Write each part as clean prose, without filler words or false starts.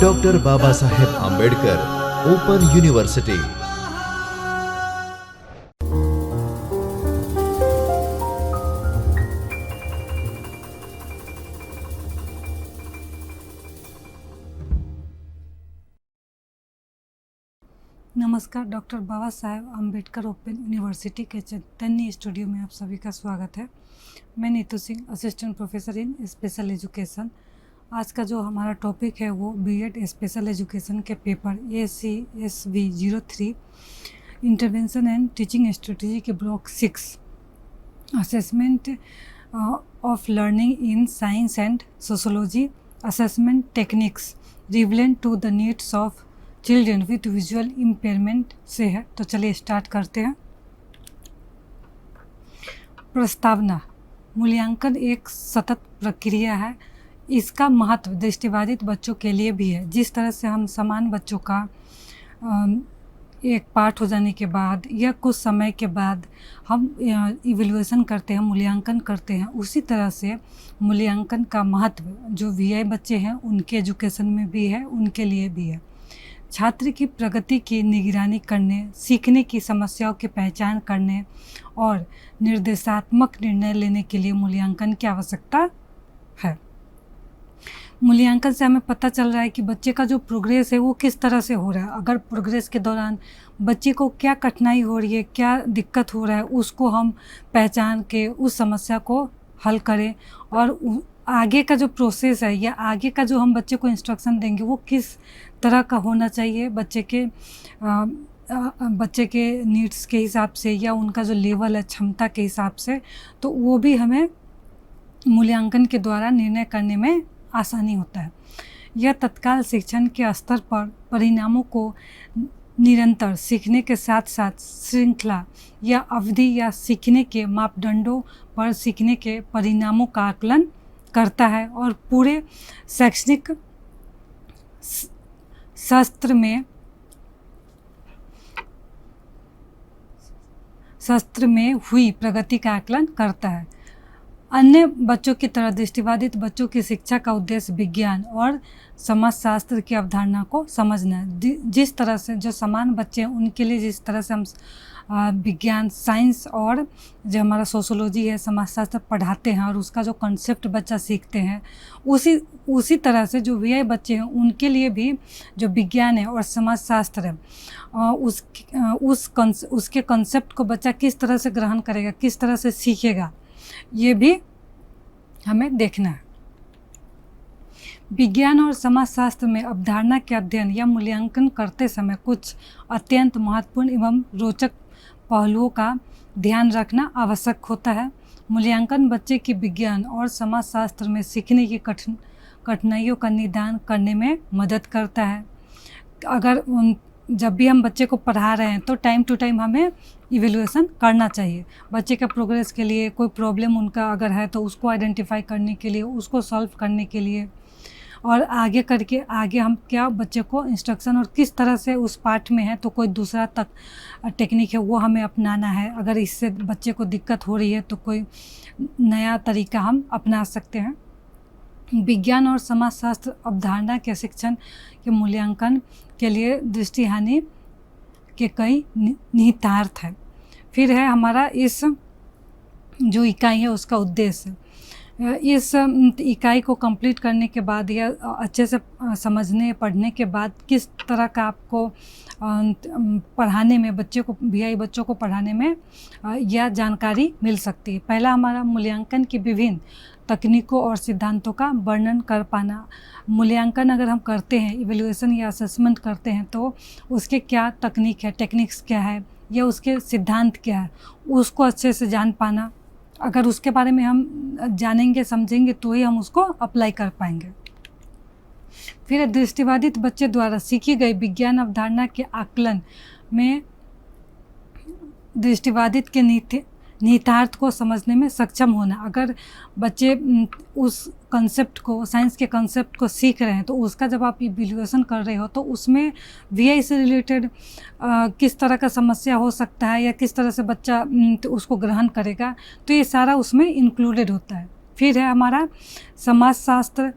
Doctor Baba Saheb Ambedkar open university. नमस्कार, doctor Baba Saheb Ambedkar open university के चैतन्य studio में आप सभी का स्वागत है। मैं Neetu Singh, assistant professor in special education. आज का जो हमारा टॉपिक है वो बीएड स्पेशल एजुकेशन के paper ACSV 03 intervention and teaching strategy के block 6 assessment of learning in science and sociology assessment techniques relevant to the needs of children with visual impairment से है। तो चलिए स्टार्ट करते हैं। प्रस्तावना। मूल्यांकन एक सतत प्रक्रिया है। इसका महत्व दृष्टिबाधित बच्चों के लिए भी है। जिस तरह से हम समान बच्चों का एक पाठ हो जाने के बाद या कुछ समय के बाद हम इवैल्यूएशन करते हैं, मूल्यांकन करते हैं, उसी तरह से मूल्यांकन का महत्व जो VI बच्चे हैं उनके एजुकेशन में भी है, उनके लिए भी है। छात्र की प्रगति की निगरानी करने, सीखने की समस्याओं की पहचान करने और निर्देशात्मक निर्णय लेने के लिए मूल्यांकन की आवश्यकता है। मूल्यांकन से हमें पता चल रहा है कि बच्चे का जो प्रोग्रेस है वो किस तरह से हो रहा है। अगर प्रोग्रेस के दौरान बच्चे को क्या कठिनाई हो रही है, क्या दिक्कत हो रहा है, उसको हम पहचान के उस समस्या को हल करें और आगे का जो प्रोसेस है या आगे का जो हम बच्चे को इंस्ट्रक्शन देंगे वो किस तरह का होना चाहिए बच्चे के नीड्स के हिसाब से या उनका जो लेवल है क्षमता के हिसाब से, तो वो भी हमें मूल्यांकन के द्वारा निर्णय करने में आसानी होता है। यह तत्काल शिक्षण के स्तर पर परिणामों को निरंतर सीखने के साथ साथ श्रृंखला या अवधि या सीखने के मापदंडों पर सीखने के परिणामों का आकलन करता है और पूरे शैक्षणिक सत्र में हुई प्रगति का आकलन करता है। अन्य बच्चों की तरह दृष्टिबाधित बच्चों की शिक्षा का उद्देश्य विज्ञान और समाजशास्त्र की अवधारणा को समझना है। जिस तरह से जो समान बच्चे हैं उनके लिए जिस तरह से हम विज्ञान, साइंस और जो हमारा सोशोलॉजी है, समाजशास्त्र पढ़ाते हैं और उसका जो कॉन्सेप्ट बच्चा सीखते हैं, उसी तरह से जो VI बच्चे हैं उनके लिए भी जो विज्ञान है और समाजशास्त्र है उसके कॉन्सेप्ट को बच्चा किस तरह से ग्रहण करेगा, किस तरह से सीखेगा, ये भी हमें देखना है। विज्ञान और समाजशास्त्र में अवधारणा के अध्ययन या मूल्यांकन करते समय कुछ अत्यंत महत्वपूर्ण एवं रोचक पहलुओं का ध्यान रखना आवश्यक होता है। मूल्यांकन बच्चे की विज्ञान और समाजशास्त्र में सीखने की कठिनाइयों का निदान करने में मदद करता है। जब भी हम बच्चे को पढ़ा रहे हैं तो टाइम टू टाइम हमें इवैल्यूएशन करना चाहिए। बच्चे के प्रोग्रेस के लिए कोई प्रॉब्लम उनका अगर है तो उसको आइडेंटिफाई करने के लिए, उसको सॉल्व करने के लिए और आगे हम क्या बच्चे को इंस्ट्रक्शन और किस तरह से उस पाठ में है तो कोई दूसरा तक टेक्निक है वो हमें अपनाना है। अगर इससे बच्चे को दिक्कत हो रही है तो कोई नया तरीका हम अपना सकते हैं। विज्ञान और समाजशास्त्र अवधारणा के शिक्षण के मूल्यांकन के लिए दृष्टि हानि के कई निहितार्थ है। फिर है हमारा इस जो इकाई है उसका उद्देश्य। इस इकाई को कंप्लीट करने के बाद या अच्छे से समझने पढ़ने के बाद किस तरह का आपको पढ़ाने में VI बच्चों को पढ़ाने में यह जानकारी मिल सकती है। पहला हमारा मूल्यांकन की विभिन्न तकनीकों और सिद्धांतों का वर्णन कर पाना। मूल्यांकन अगर हम करते हैं, इवैल्यूएशन या असेसमेंट करते हैं तो उसके क्या तकनीक है, टेक्निक्स क्या है या उसके सिद्धांत क्या है, उसको अच्छे से जान पाना। अगर उसके बारे में हम जानेंगे समझेंगे तो ही हम उसको अप्लाई कर पाएंगे। फिर दृष्टिबाधित बच्चे द्वारा सीखी गई विज्ञान अवधारणा के आकलन में दृष्टिबाधित के निहितार्थ को समझने में सक्षम होना। अगर बच्चे उस कंसेप्ट को, साइंस के कंसेप्ट को सीख रहे हैं तो उसका जब आप इवैल्यूएशन कर रहे हो तो उसमें VI से रिलेटेड किस तरह का समस्या हो सकता है या किस तरह से बच्चा उसको ग्रहण करेगा, तो ये सारा उसमें इंक्लूडेड होता है। फिर है हमारा समाजशास्त्र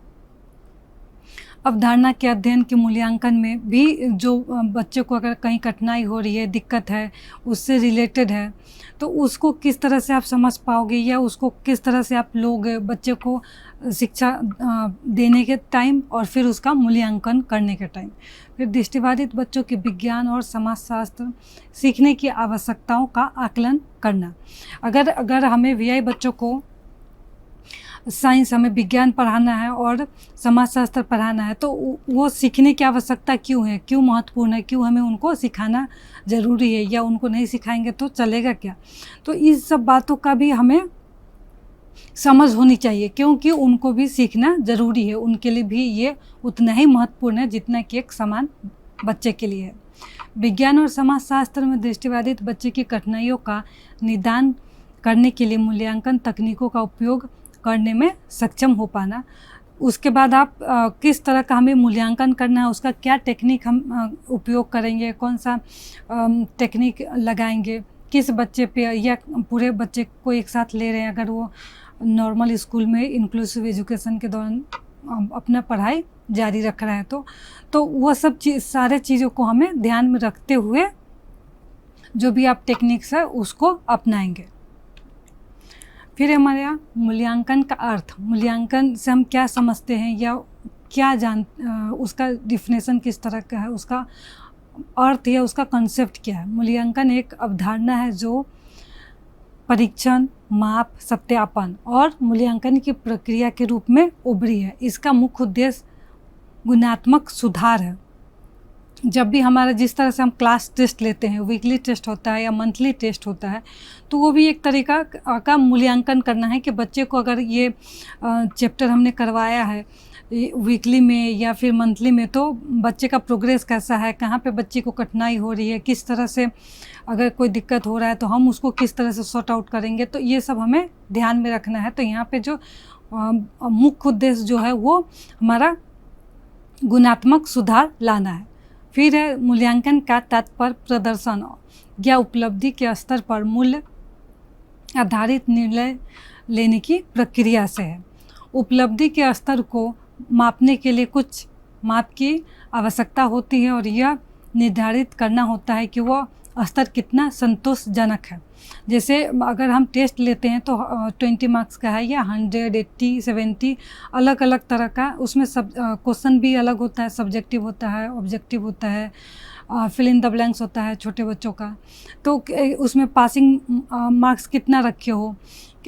अवधारणा के अध्ययन के मूल्यांकन में भी जो बच्चे को अगर कहीं कठिनाई हो रही है, दिक्कत है, उससे रिलेटेड है, तो उसको किस तरह से आप समझ पाओगे या उसको किस तरह से आप लोग बच्चे को शिक्षा देने के टाइम और फिर उसका मूल्यांकन करने के टाइम। फिर दृष्टिबाधित बच्चों के विज्ञान और समाजशास्त्र सीखने की आवश्यकताओं का आकलन करना। अगर हमें वीआई बच्चों को साइंस, हमें विज्ञान पढ़ाना है और समाजशास्त्र पढ़ाना है, तो वो सीखने की आवश्यकता क्यों है, क्यों महत्वपूर्ण है, क्यों हमें उनको सिखाना ज़रूरी है, या उनको नहीं सिखाएंगे तो चलेगा क्या। तो इस सब बातों का भी हमें समझ होनी चाहिए, क्योंकि उनको भी सीखना ज़रूरी है, उनके लिए भी ये उतना ही महत्वपूर्ण है जितना कि एक समान बच्चे के लिए है। विज्ञान और समाजशास्त्र में दृष्टिबाधित बच्चे की कठिनाइयों का निदान करने के लिए मूल्यांकन तकनीकों का उपयोग करने में सक्षम हो पाना। उसके बाद आप किस तरह का हमें मूल्यांकन करना है, उसका क्या टेक्निक हम उपयोग करेंगे, कौन सा टेक्निक लगाएंगे, किस बच्चे पे या पूरे बच्चे को एक साथ ले रहे हैं। अगर वो नॉर्मल स्कूल में इंक्लूसिव एजुकेशन के दौरान अपना पढ़ाई जारी रख रहा है तो वह सब सारे चीज़ों को हमें ध्यान में रखते हुए जो भी आप टेक्निक्स है उसको अपनाएंगे। फिर हमारे यहाँ मूल्यांकन का अर्थ, मूल्यांकन से हम क्या समझते हैं या क्या उसका डिफिनेशन किस तरह का है, उसका अर्थ या उसका कॉन्सेप्ट क्या है। मूल्यांकन एक अवधारणा है जो परीक्षण, माप, सत्यापन और मूल्यांकन की प्रक्रिया के रूप में उभरी है। इसका मुख्य उद्देश्य गुणात्मक सुधार है। जब भी हमारा जिस तरह से हम क्लास टेस्ट लेते हैं, वीकली टेस्ट होता है या मंथली टेस्ट होता है, तो वो भी एक तरीका का मूल्यांकन करना है कि बच्चे को अगर ये चैप्टर हमने करवाया है वीकली में या फिर मंथली में, तो बच्चे का प्रोग्रेस कैसा है, कहाँ पे बच्चे को कठिनाई हो रही है, किस तरह से अगर कोई दिक्कत हो रहा है तो हम उसको किस तरह से सॉर्ट आउट करेंगे। तो ये सब हमें ध्यान में रखना है। तो यहाँ पे जो मुख्य उद्देश्य जो है वो हमारा गुणात्मक सुधार लाना है। फिर है मूल्यांकन का तात्पर्य प्रदर्शन या उपलब्धि के स्तर पर मूल्य आधारित निर्णय लेने की प्रक्रिया से है। उपलब्धि के स्तर को मापने के लिए कुछ माप की आवश्यकता होती है और यह निर्धारित करना होता है कि वह स्तर कितना संतोषजनक है। जैसे अगर हम टेस्ट लेते हैं तो 20 मार्क्स का है या 100, 80, 70 अलग अलग तरह का, उसमें सब क्वेश्चन भी अलग होता है, सब्जेक्टिव होता है, ऑब्जेक्टिव होता है, फिल इन द ब्लैंक्स होता है छोटे बच्चों का। तो उसमें पासिंग मार्क्स कितना रखे हो,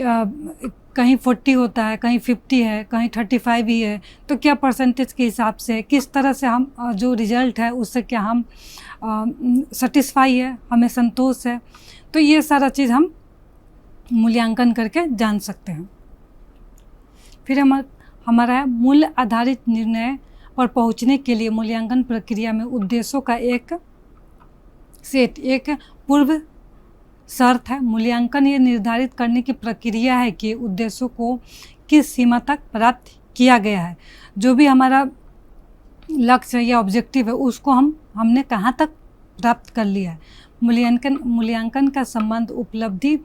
कहीं 40 होता है, कहीं 50 है, कहीं 35 ही है, तो क्या परसेंटेज के हिसाब से, किस तरह से हम जो रिजल्ट है उससे क्या हम सेटिस्फाई है, हमें संतोष है। तो ये सारा चीज़ हम मूल्यांकन करके जान सकते हैं। फिर हमारा मूल्य आधारित निर्णय पर पहुंचने के लिए मूल्यांकन प्रक्रिया में उद्देश्यों का एक सेट, एक पूर्व शर्त है। मूल्यांकन ये निर्धारित करने की प्रक्रिया है कि उद्देश्यों को किस सीमा तक प्राप्त किया गया है। जो भी हमारा लक्ष्य या ऑब्जेक्टिव है उसको हमने कहाँ तक प्राप्त कर लिया है। मूल्यांकन का संबंध उपलब्धि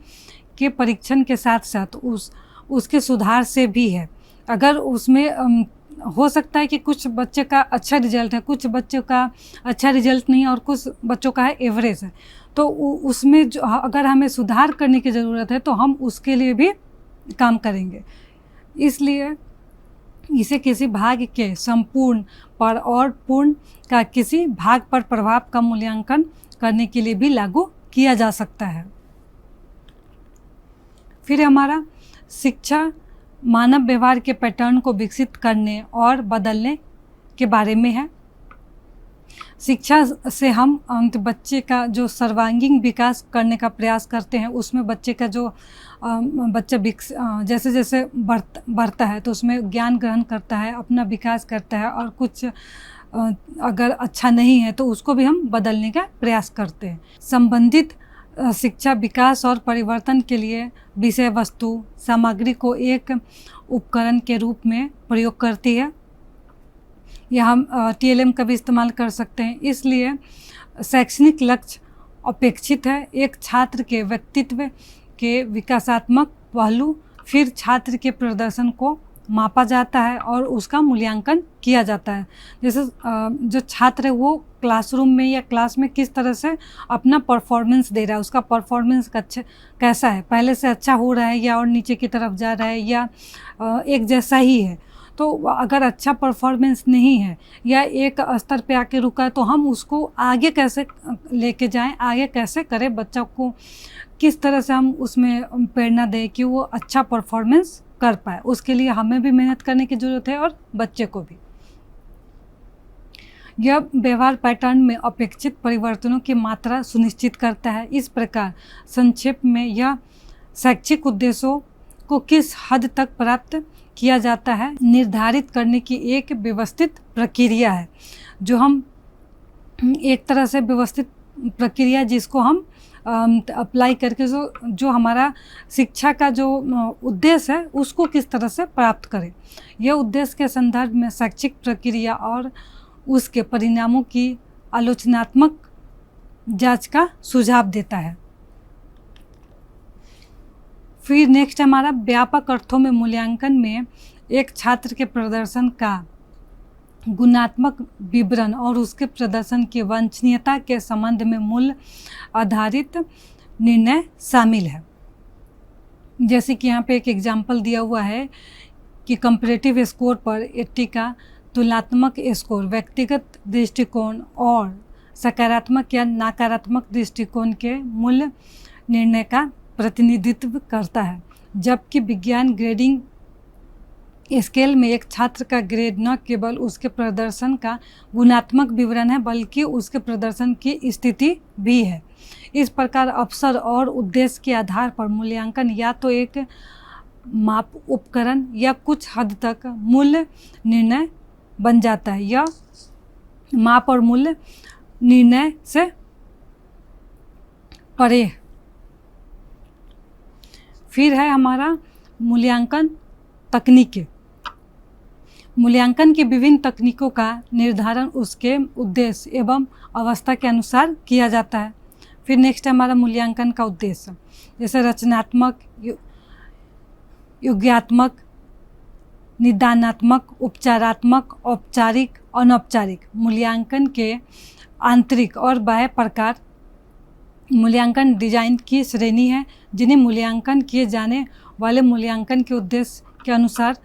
के परीक्षण के साथ साथ उसके सुधार से भी है। अगर उसमें हो सकता है कि कुछ बच्चे का अच्छा रिजल्ट है, कुछ बच्चों का अच्छा रिजल्ट नहीं है और कुछ बच्चों का है एवरेज है, तो उसमें जो अगर हमें सुधार करने की ज़रूरत है तो हम उसके लिए भी काम करेंगे। इसलिए इसे किसी भाग के संपूर्ण पर और पूर्ण का किसी भाग पर प्रभाव का मूल्यांकन करने के लिए भी लागू किया जा सकता है। फिर हमारा शिक्षा मानव व्यवहार के पैटर्न को विकसित करने और बदलने के बारे में है। शिक्षा से हम बच्चे का जो सर्वांगीण विकास करने का प्रयास करते हैं, उसमें बच्चे का जो बच्चा जैसे जैसे बढ़ता है तो उसमें ज्ञान ग्रहण करता है, अपना विकास करता है, और कुछ अगर अच्छा नहीं है तो उसको भी हम बदलने का प्रयास करते हैं। संबंधित शिक्षा विकास और परिवर्तन के लिए विषय वस्तु सामग्री को एक उपकरण के रूप में प्रयोग करती है। या हम TLM का भी इस्तेमाल कर सकते हैं। इसलिए शैक्षणिक लक्ष्य अपेक्षित है। एक छात्र के व्यक्तित्व के विकासात्मक पहलू फिर छात्र के प्रदर्शन को मापा जाता है और उसका मूल्यांकन किया जाता है। जैसे जो छात्र है वो क्लासरूम में या क्लास में किस तरह से अपना परफॉर्मेंस दे रहा है, उसका परफॉर्मेंस कैसा है, पहले से अच्छा हो रहा है या और नीचे की तरफ जा रहा है या एक जैसा ही है। तो अगर अच्छा परफॉर्मेंस नहीं है या एक स्तर पे आके रुका है तो हम उसको आगे कैसे लेके जाएं, आगे कैसे करें, बच्चों को किस तरह से हम उसमें प्रेरणा दें कि वो अच्छा परफॉर्मेंस कर पाए। उसके लिए हमें भी मेहनत करने की ज़रूरत है और बच्चे को भी। यह व्यवहार पैटर्न में अपेक्षित परिवर्तनों की मात्रा सुनिश्चित करता है। इस प्रकार संक्षेप में यह शैक्षिक उद्देश्यों को किस हद तक प्राप्त किया जाता है निर्धारित करने की एक व्यवस्थित प्रक्रिया है, जो हम एक तरह से व्यवस्थित प्रक्रिया जिसको हम अप्लाई करके जो हमारा शिक्षा का जो उद्देश्य है उसको किस तरह से प्राप्त करें। यह उद्देश्य के संदर्भ में शैक्षिक प्रक्रिया और उसके परिणामों की आलोचनात्मक जांच का सुझाव देता है। फिर नेक्स्ट हमारा व्यापक अर्थों में मूल्यांकन में एक छात्र के प्रदर्शन का गुणात्मक विवरण और उसके प्रदर्शन की वांछनीयता के संबंध में मूल्य आधारित निर्णय शामिल है। जैसे कि यहाँ पे एक एग्जाम्पल दिया हुआ है कि कंपैरेटिव स्कोर पर 80 का तुलनात्मक स्कोर व्यक्तिगत दृष्टिकोण और सकारात्मक या नकारात्मक दृष्टिकोण के मूल्य निर्णय का प्रतिनिधित्व करता है, जबकि विज्ञान ग्रेडिंग स्केल में एक छात्र का ग्रेड न केवल उसके प्रदर्शन का गुणात्मक विवरण है बल्कि उसके प्रदर्शन की स्थिति भी है। इस प्रकार अवसर और उद्देश्य के आधार पर मूल्यांकन या तो एक माप उपकरण या कुछ हद तक मूल्य निर्णय बन जाता है, या माप और मूल्य निर्णय से परे। फिर है हमारा मूल्यांकन तकनीकें। मूल्यांकन की विभिन्न तकनीकों का निर्धारण उसके उद्देश्य एवं अवस्था के अनुसार किया जाता है। फिर नेक्स्ट है हमारा मूल्यांकन का उद्देश्य, जैसे रचनात्मक, योग्यात्मक, निदानात्मक, उपचारात्मक, औपचारिक, अनौपचारिक। मूल्यांकन के आंतरिक और बाह्य प्रकार मूल्यांकन डिजाइन की श्रेणी है जिन्हें मूल्यांकन किए जाने वाले मूल्यांकन के उद्देश्य के अनुसार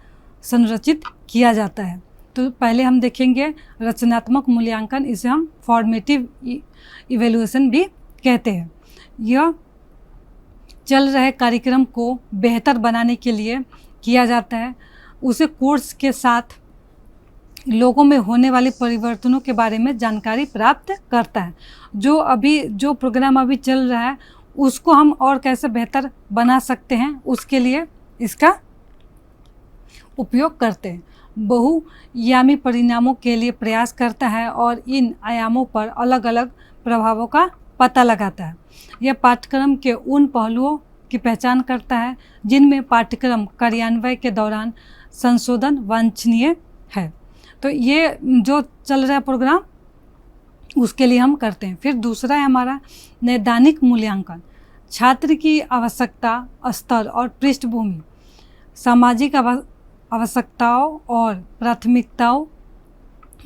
संरचित किया जाता है। तो पहले हम देखेंगे रचनात्मक मूल्यांकन, इसे हम फॉर्मेटिव इवैल्यूएशन भी कहते हैं। यह चल रहे कार्यक्रम को बेहतर बनाने के लिए किया जाता है। उसे कोर्स के साथ लोगों में होने वाले परिवर्तनों के बारे में जानकारी प्राप्त करता है। जो प्रोग्राम अभी चल रहा है उसको हम और कैसे बेहतर बना सकते हैं, उसके लिए इसका उपयोग करते हैं। बहुआयामी परिणामों के लिए प्रयास करता है और इन आयामों पर अलग अलग प्रभावों का पता लगाता है। यह पाठ्यक्रम के उन पहलुओं की पहचान करता है जिनमें पाठ्यक्रम कार्यान्वयन के दौरान संशोधन वांछनीय है। तो ये जो चल रहा है प्रोग्राम उसके लिए हम करते हैं। फिर दूसरा है हमारा नैदानिक मूल्यांकन। छात्र की आवश्यकता, स्तर और पृष्ठभूमि, सामाजिक आवश्यकताओं और प्राथमिकताओं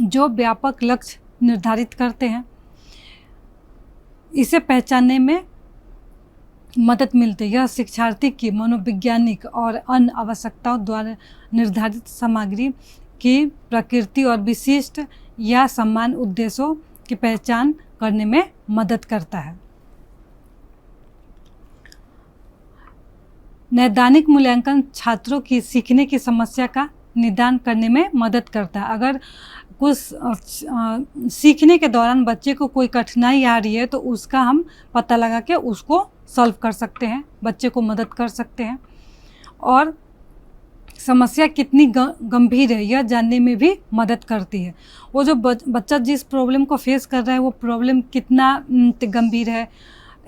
जो व्यापक लक्ष्य निर्धारित करते हैं, इसे पहचानने में मदद मिलती है। यह शिक्षार्थी की मनोवैज्ञानिक और अन्य आवश्यकताओं द्वारा निर्धारित सामग्री की प्रकृति और विशिष्ट या समान उद्देश्यों की पहचान करने में मदद करता है। नैदानिक मूल्यांकन छात्रों की सीखने की समस्या का निदान करने में मदद करता है। अगर कुछ सीखने के दौरान बच्चे को कोई कठिनाई आ रही है तो उसका हम पता लगा के उसको सॉल्व कर सकते हैं, बच्चे को मदद कर सकते हैं। और समस्या कितनी गंभीर है यह जानने में भी मदद करती है। वो जो बच्चा जिस प्रॉब्लम को फेस कर रहा है वो प्रॉब्लम कितना गंभीर है।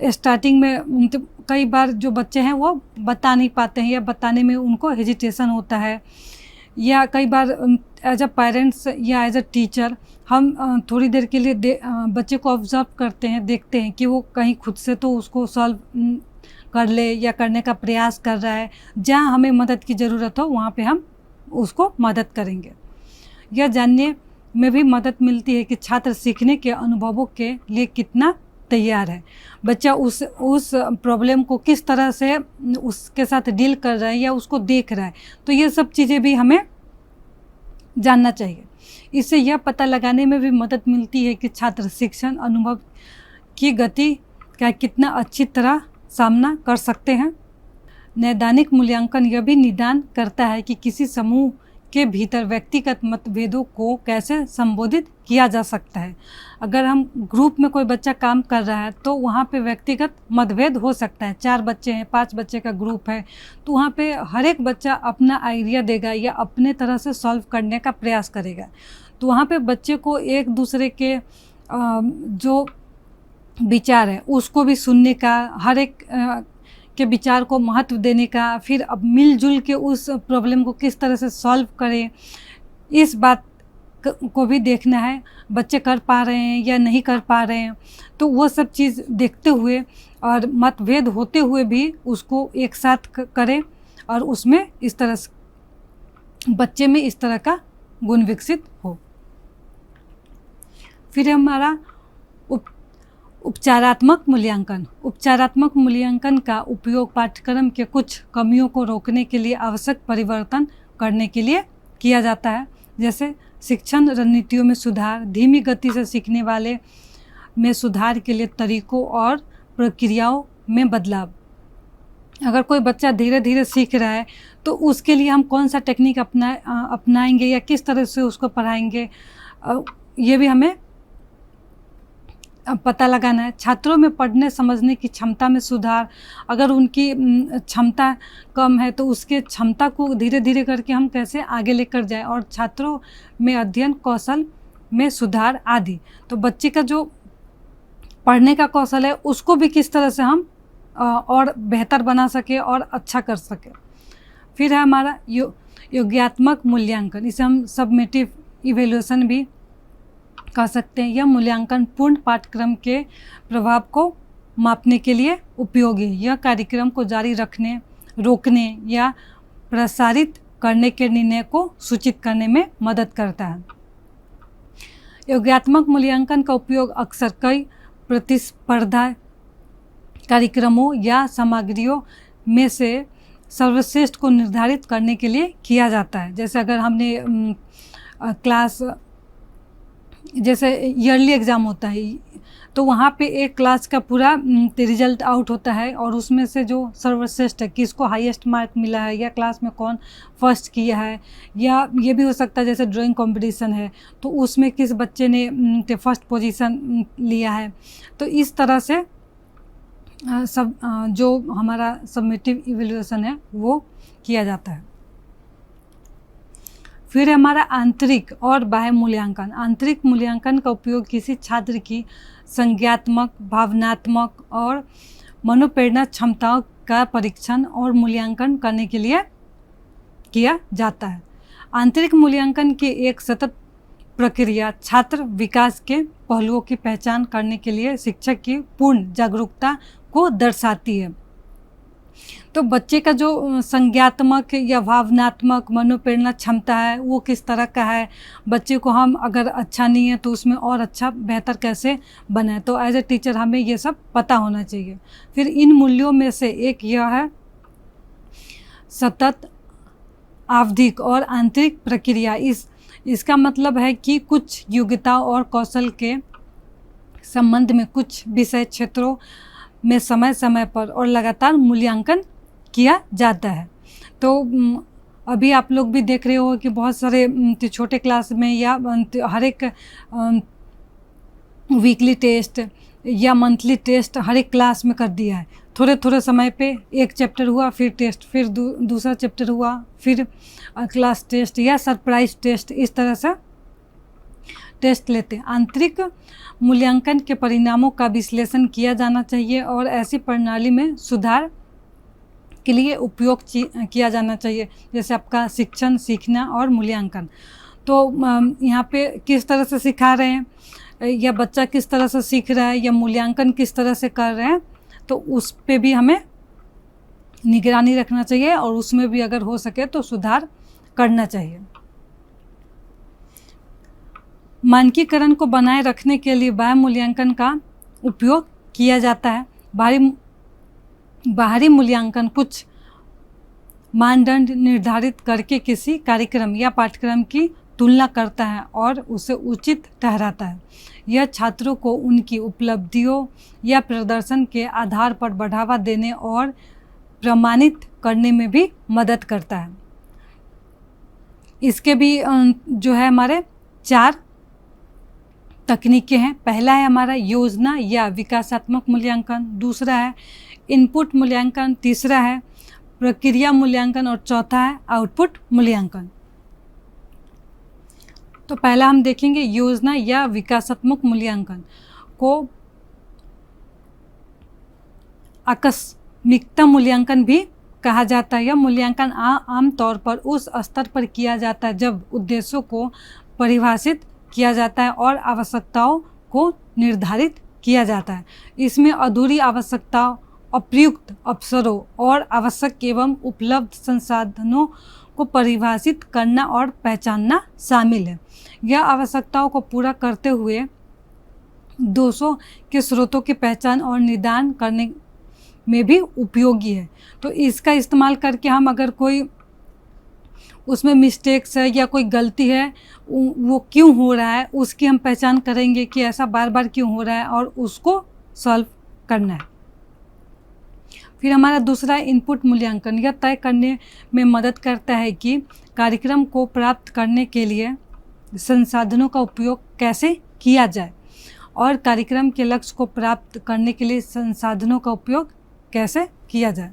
स्टार्टिंग में कई बार जो बच्चे हैं वो बता नहीं पाते हैं या बताने में उनको हेजिटेशन होता है, या कई बार एज अ पेरेंट्स या एज अ टीचर हम थोड़ी देर के लिए बच्चे को ऑब्जर्व करते हैं, देखते हैं कि वो कहीं खुद से तो उसको सॉल्व कर ले या करने का प्रयास कर रहा है। जहाँ हमें मदद की ज़रूरत हो वहाँ पे हम उसको मदद करेंगे। यह जानने में भी मदद मिलती है कि छात्र सीखने के अनुभवों के लिए कितना तैयार है, बच्चा उस प्रॉब्लम को किस तरह से उसके साथ डील कर रहा है या उसको देख रहा है। तो ये सब चीज़ें भी हमें जानना चाहिए। इससे यह पता लगाने में भी मदद मिलती है कि छात्र शिक्षण अनुभव की गति का कितना अच्छी तरह सामना कर सकते हैं। नैदानिक मूल्यांकन यह भी निदान करता है कि किसी समूह के भीतर व्यक्तिगत मतभेदों को कैसे संबोधित किया जा सकता है। अगर हम ग्रुप में कोई बच्चा काम कर रहा है तो वहाँ पे व्यक्तिगत मतभेद हो सकता है। 4 बच्चे हैं, 5 बच्चे का ग्रुप है, तो वहाँ पे हर एक बच्चा अपना आइडिया देगा या अपने तरह से सॉल्व करने का प्रयास करेगा। तो वहाँ पे बच्चे को एक दूसरे के जो विचार है उसको भी सुनने का, हर एक के विचार को महत्व देने का, फिर अब मिलजुल के उस प्रॉब्लम को किस तरह से सॉल्व करें, इस बात को भी देखना है। बच्चे कर पा रहे हैं या नहीं कर पा रहे हैं, तो वो सब चीज़ देखते हुए और मतभेद होते हुए भी उसको एक साथ करें और उसमें इस तरह से बच्चे में इस तरह का गुण विकसित हो। फिर हमारा उपचारात्मक मूल्यांकन। उपचारात्मक मूल्यांकन का उपयोग पाठ्यक्रम के कुछ कमियों को रोकने के लिए आवश्यक परिवर्तन करने के लिए किया जाता है, जैसे शिक्षण रणनीतियों में सुधार, धीमी गति से सीखने वाले में सुधार के लिए तरीकों और प्रक्रियाओं में बदलाव। अगर कोई बच्चा धीरे धीरे सीख रहा है तो उसके लिए हम कौन सा टेक्निक अपनाएंगे या किस तरह से उसको पढ़ाएंगे, ये भी हमें पता लगाना है। छात्रों में पढ़ने समझने की क्षमता में सुधार। अगर उनकी क्षमता कम है तो उसके क्षमता को धीरे धीरे करके हम कैसे आगे लेकर जाएं, और छात्रों में अध्ययन कौशल में सुधार आदि। तो बच्चे का जो पढ़ने का कौशल है उसको भी किस तरह से हम और बेहतर बना सके और अच्छा कर सके। फिर है हमारा योग्यात्मक मूल्यांकन, इसे हम सबमिटिव इवेल्यूशन भी कह सकते हैं। यह मूल्यांकन पूर्ण पाठ्यक्रम के प्रभाव को मापने के लिए उपयोगी है। यह कार्यक्रम को जारी रखने, रोकने या प्रसारित करने के निर्णय को सूचित करने में मदद करता है। योग्यात्मक मूल्यांकन का उपयोग अक्सर कई प्रतिस्पर्धा कार्यक्रमों या सामग्रियों में से सर्वश्रेष्ठ को निर्धारित करने के लिए किया जाता है। जैसे अगर हमने क्लास, जैसे ईयरली एग्ज़ाम होता है तो वहाँ पे एक क्लास का पूरा रिजल्ट आउट होता है और उसमें से जो सर्वश्रेष्ठ है, किसको हाईएस्ट मार्क मिला है या क्लास में कौन फर्स्ट किया है, या ये भी हो सकता है जैसे ड्राइंग कंपटीशन है तो उसमें किस बच्चे ने फर्स्ट पोजीशन लिया है। तो इस तरह से सब जो हमारा सबमिटिव इवैल्यूएशन है वो किया जाता है। फिर हमारा आंतरिक और बाह्य मूल्यांकन। आंतरिक मूल्यांकन का उपयोग किसी छात्र की संज्ञात्मक, भावनात्मक और मनोप्रेरणा क्षमताओं का परीक्षण और मूल्यांकन करने के लिए किया जाता है। आंतरिक मूल्यांकन की एक सतत प्रक्रिया छात्र विकास के पहलुओं की पहचान करने के लिए शिक्षक की पूर्ण जागरूकता को दर्शाती है। तो बच्चे का जो संज्ञात्मक या भावनात्मक मनोप्रेरणा क्षमता है वो किस तरह का है, बच्चे को हम अगर अच्छा नहीं है तो उसमें और अच्छा बेहतर कैसे बनाए, तो एज ए टीचर हमें ये सब पता होना चाहिए। फिर इन मूल्यों में से एक यह है सतत, आवधिक और आंतरिक प्रक्रिया। इसका मतलब है कि कुछ योग्यता और कौशल के संबंध में कुछ विषय क्षेत्रों में समय समय पर और लगातार मूल्यांकन किया जाता है। तो अभी आप लोग भी देख रहे हो कि बहुत सारे छोटे क्लास में या हर एक वीकली टेस्ट या मंथली टेस्ट हर एक क्लास में कर दिया है। थोड़े थोड़े समय पे एक चैप्टर हुआ, फिर टेस्ट, फिर दूसरा चैप्टर हुआ, फिर क्लास टेस्ट या सरप्राइज टेस्ट, इस तरह से टेस्ट लेते हैं। आंतरिक मूल्यांकन के परिणामों का विश्लेषण किया जाना चाहिए और ऐसी प्रणाली में सुधार के लिए उपयोग किया जाना चाहिए, जैसे आपका शिक्षण, सीखना और मूल्यांकन। तो यहाँ पे किस तरह से सिखा रहे हैं या बच्चा किस तरह से सीख रहा है या मूल्यांकन किस तरह से कर रहे हैं, तो उस पे भी हमें निगरानी रखना चाहिए और उसमें भी अगर हो सके तो सुधार करना चाहिए। मानकीकरण को बनाए रखने के लिए बाह्य मूल्यांकन का उपयोग किया जाता है। बाहरी मूल्यांकन कुछ मानदंड निर्धारित करके किसी कार्यक्रम या पाठ्यक्रम की तुलना करता है और उसे उचित ठहराता है। यह छात्रों को उनकी उपलब्धियों या प्रदर्शन के आधार पर बढ़ावा देने और प्रमाणित करने में भी मदद करता है। इसके भी जो है हमारे 4 तकनीकें हैं। पहला है हमारा योजना या विकासात्मक मूल्यांकन, दूसरा है इनपुट मूल्यांकन, तीसरा है प्रक्रिया मूल्यांकन और चौथा है आउटपुट मूल्यांकन। तो पहला हम देखेंगे योजना या विकासात्मक मूल्यांकन को आकस्मिकता मूल्यांकन भी कहा जाता है। यह मूल्यांकन आमतौर पर उस स्तर पर किया जाता है जब उद्देश्यों को परिभाषित किया जाता है और आवश्यकताओं को निर्धारित किया जाता है। इसमें अधूरी आवश्यकताओं, अप्रयुक्त अवसरों और आवश्यक एवं उपलब्ध संसाधनों को परिभाषित करना और पहचानना शामिल है। यह आवश्यकताओं को पूरा करते हुए दोषों के स्रोतों की पहचान और निदान करने में भी उपयोगी है। तो इसका इस्तेमाल करके हम अगर कोई उसमें मिस्टेक्स है या कोई गलती है वो क्यों हो रहा है उसकी हम पहचान करेंगे कि ऐसा बार बार क्यों हो रहा है और उसको सॉल्व करना है। फिर हमारा दूसरा इनपुट मूल्यांकन, यह तय करने में मदद करता है कि कार्यक्रम को प्राप्त करने के लिए संसाधनों का उपयोग कैसे किया जाए और कार्यक्रम के लक्ष्य को प्राप्त करने के लिए संसाधनों का उपयोग कैसे किया जाए।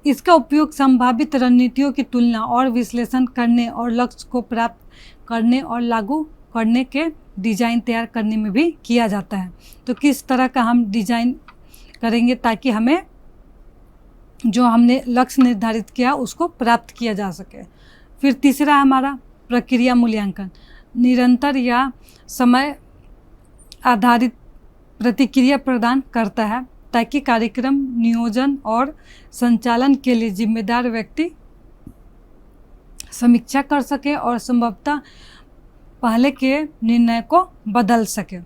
इसका उपयोग संभावित रणनीतियों की तुलना और विश्लेषण करने और लक्ष्य को प्राप्त करने और लागू करने के डिज़ाइन तैयार करने में भी किया जाता है। तो किस तरह का हम डिज़ाइन करेंगे ताकि हमें जो हमने लक्ष्य निर्धारित किया उसको प्राप्त किया जा सके। फिर तीसरा है हमारा प्रक्रिया मूल्यांकन, निरंतर या समय आधारित प्रतिक्रिया प्रदान करता है ताकि कार्यक्रम नियोजन और संचालन के लिए जिम्मेदार व्यक्ति समीक्षा कर सके और संभवतः पहले के निर्णय को बदल सके।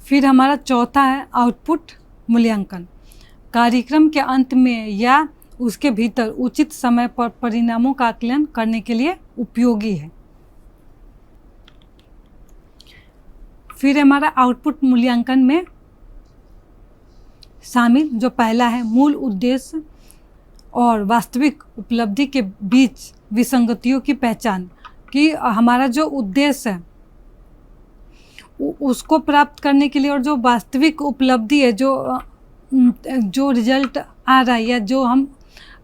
फिर हमारा चौथा है आउटपुट मूल्यांकन, कार्यक्रम के अंत में या उसके भीतर उचित समय पर परिणामों का आकलन करने के लिए उपयोगी है। फिर हमारा आउटपुट मूल्यांकन में शामिल जो पहला है मूल उद्देश्य और वास्तविक उपलब्धि के बीच विसंगतियों की पहचान, कि हमारा जो उद्देश्य है उसको प्राप्त करने के लिए और जो वास्तविक उपलब्धि है, जो रिजल्ट आ रहा है या जो हम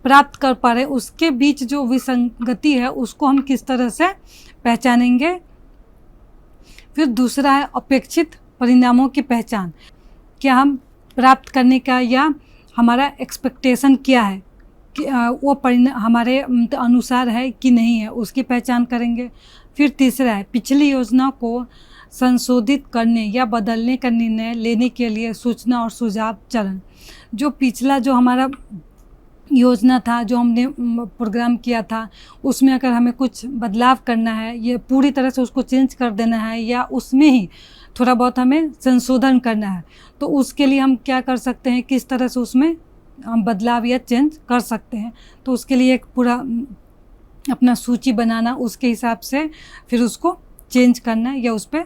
प्राप्त कर पा रहे हैं उसके बीच जो विसंगति है उसको हम किस तरह से पहचानेंगे। फिर दूसरा है अपेक्षित परिणामों की पहचान, क्या हम प्राप्त करने का या हमारा एक्सपेक्टेशन क्या है कि वो परिणाम हमारे अनुसार है कि नहीं है, उसकी पहचान करेंगे। फिर तीसरा है पिछली योजना को संशोधित करने या बदलने का निर्णय लेने के लिए सूचना और सुझाव चरण, जो पिछला जो हमारा योजना था जो हमने प्रोग्राम किया था उसमें अगर हमें कुछ बदलाव करना है, ये पूरी तरह से उसको चेंज कर देना है या उसमें ही थोड़ा बहुत हमें संशोधन करना है, तो उसके लिए हम क्या कर सकते हैं, किस तरह से उसमें हम बदलाव या चेंज कर सकते हैं। तो उसके लिए एक पूरा अपना सूची बनाना, उसके हिसाब से फिर उसको चेंज करना है या उस पर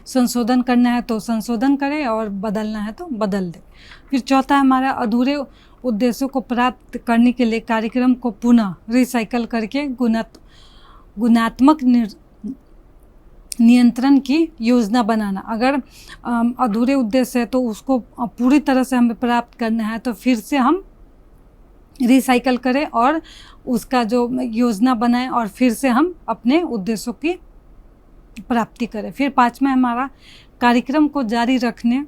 संशोधन करना है तो संशोधन करें और बदलना है तो बदल दें। फिर चौथा हमारा अधूरे उद्देश्यों को प्राप्त करने के लिए कार्यक्रम को पुनः रिसाइकल करके गुणात्मक नियंत्रण की योजना बनाना। अगर अधूरे उद्देश्य है तो उसको पूरी तरह से हमें प्राप्त करना है तो फिर से हम रिसाइकल करें और उसका जो योजना बनाएं और फिर से हम अपने उद्देश्यों की प्राप्ति करें। फिर पांचवा हमारा कार्यक्रम को जारी रखने,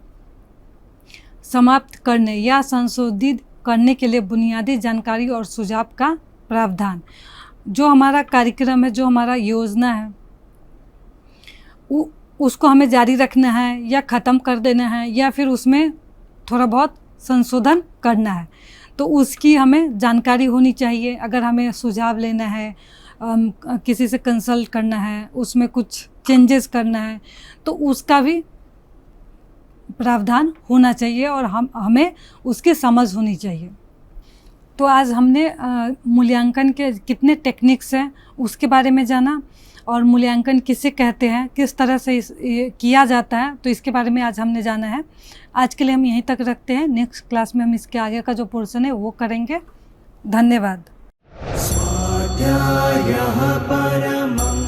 समाप्त करने या संशोधित करने के लिए बुनियादी जानकारी और सुझाव का प्रावधान। जो हमारा कार्यक्रम है, जो हमारा योजना है, उसको हमें जारी रखना है या ख़त्म कर देना है या फिर उसमें थोड़ा बहुत संशोधन करना है। तो उसकी हमें जानकारी होनी चाहिए। अगर हमें सुझाव लेना है, किसी से कंसल्ट करना है, उसमें कुछ चेंजेस करना है, तो उसका भी प्रावधान होना चाहिए और हमें उसकी समझ होनी चाहिए। तो आज हमने मूल्यांकन के कितने टेक्निक्स हैं उसके बारे में जाना, और मूल्यांकन किसे कहते हैं, किस तरह से ये किया जाता है, तो इसके बारे में आज हमने जाना है। आज के लिए हम यहीं तक रखते हैं। नेक्स्ट क्लास में हम इसके आगे का जो पोर्शन है वो करेंगे। धन्यवाद। स्वाध्यायः परमं